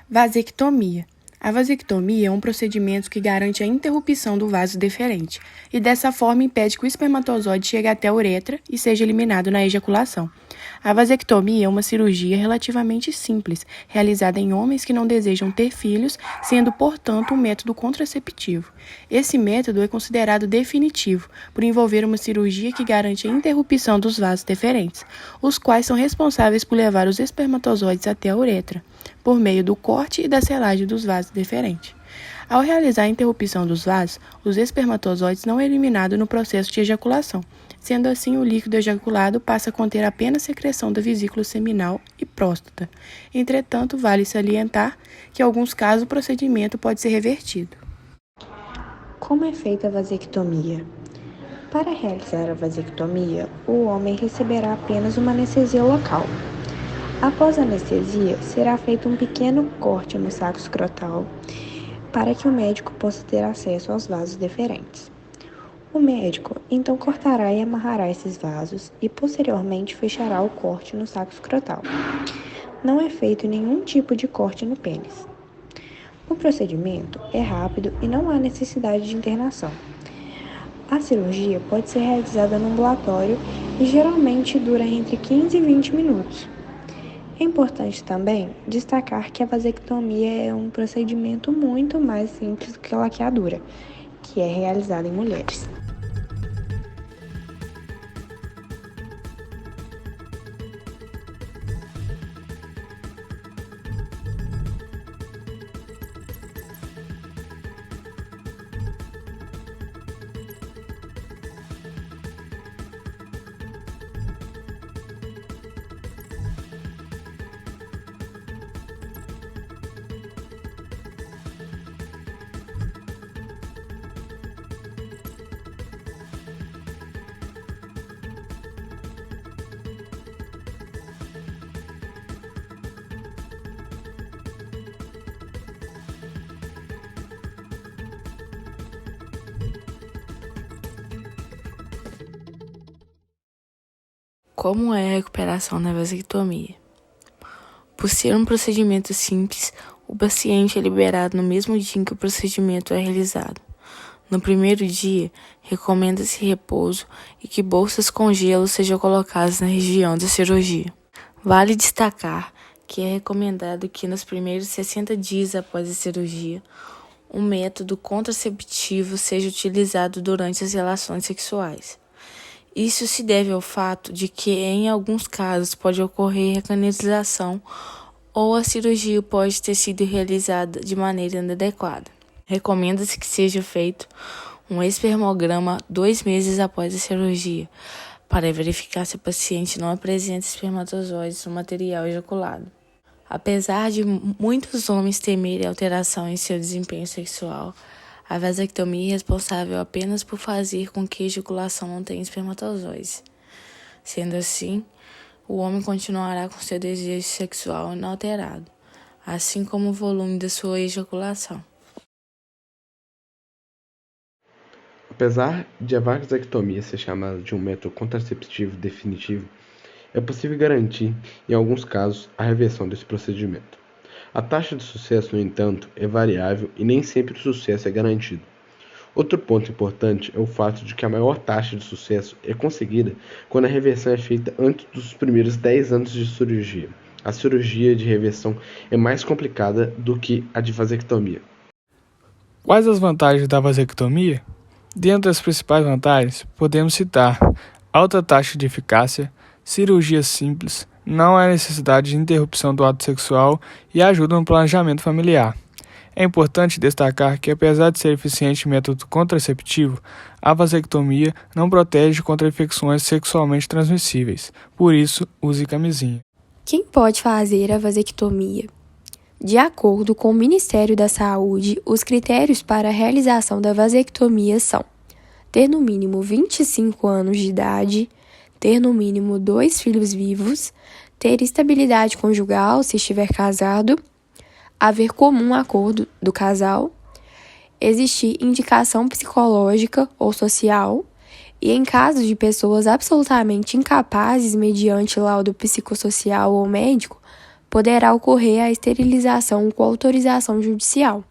Vasectomia. A vasectomia é um procedimento que garante a interrupção do vaso deferente e, dessa forma, impede que o espermatozoide chegue até a uretra e seja eliminado na ejaculação. A vasectomia é uma cirurgia relativamente simples, realizada em homens que não desejam ter filhos, sendo, portanto, um método contraceptivo. Esse método é considerado definitivo, por envolver uma cirurgia que garante a interrupção dos vasos deferentes, os quais são responsáveis por levar os espermatozoides até a uretra, por meio do corte e da selagem dos vasos deferentes. Ao realizar a interrupção dos vasos, os espermatozoides não são eliminados no processo de ejaculação. Sendo assim, o líquido ejaculado passa a conter apenas secreção da vesícula seminal e próstata. Entretanto, vale salientar que, em alguns casos, o procedimento pode ser revertido. Como é feita a vasectomia? Para realizar a vasectomia, o homem receberá apenas uma anestesia local. Após a anestesia, será feito um pequeno corte no saco escrotal para que o médico possa ter acesso aos vasos deferentes. O médico então cortará e amarrará esses vasos e posteriormente fechará o corte no saco escrotal. Não é feito nenhum tipo de corte no pênis. O procedimento é rápido e não há necessidade de internação. A cirurgia pode ser realizada no ambulatório e geralmente dura entre 15 e 20 minutos. É importante também destacar que a vasectomia é um procedimento muito mais simples do que a laqueadura, que é realizada em mulheres. Como é a recuperação da vasectomia? Por ser um procedimento simples, o paciente é liberado no mesmo dia em que o procedimento é realizado. No primeiro dia, recomenda-se repouso e que bolsas com gelo sejam colocadas na região da cirurgia. Vale destacar que é recomendado que nos primeiros 60 dias após a cirurgia, um método contraceptivo seja utilizado durante as relações sexuais. Isso se deve ao fato de que, em alguns casos, pode ocorrer recanalização ou a cirurgia pode ter sido realizada de maneira inadequada. Recomenda-se que seja feito um espermograma 2 meses após a cirurgia, para verificar se o paciente não apresenta espermatozoides no material ejaculado. Apesar de muitos homens temerem alteração em seu desempenho sexual, a vasectomia é responsável apenas por fazer com que a ejaculação não tenha espermatozoides. Sendo assim, o homem continuará com seu desejo sexual inalterado, assim como o volume da sua ejaculação. Apesar de a vasectomia ser chamada de um método contraceptivo definitivo, é possível garantir, em alguns casos, a reversão desse procedimento. A taxa de sucesso, no entanto, é variável e nem sempre o sucesso é garantido. Outro ponto importante é o fato de que a maior taxa de sucesso é conseguida quando a reversão é feita antes dos primeiros 10 anos de cirurgia. A cirurgia de reversão é mais complicada do que a de vasectomia. Quais as vantagens da vasectomia? Dentre as principais vantagens, podemos citar alta taxa de eficácia, cirurgia simples, não há necessidade de interrupção do ato sexual e ajuda no planejamento familiar. É importante destacar que, apesar de ser eficiente método contraceptivo, a vasectomia não protege contra infecções sexualmente transmissíveis. Por isso, use camisinha. Quem pode fazer a vasectomia? De acordo com o Ministério da Saúde, os critérios para a realização da vasectomia são ter no mínimo 25 anos de idade, ter no mínimo 2 filhos vivos, ter estabilidade conjugal se estiver casado, haver comum acordo do casal, existir indicação psicológica ou social e, em caso de pessoas absolutamente incapazes mediante laudo psicossocial ou médico, poderá ocorrer a esterilização com autorização judicial.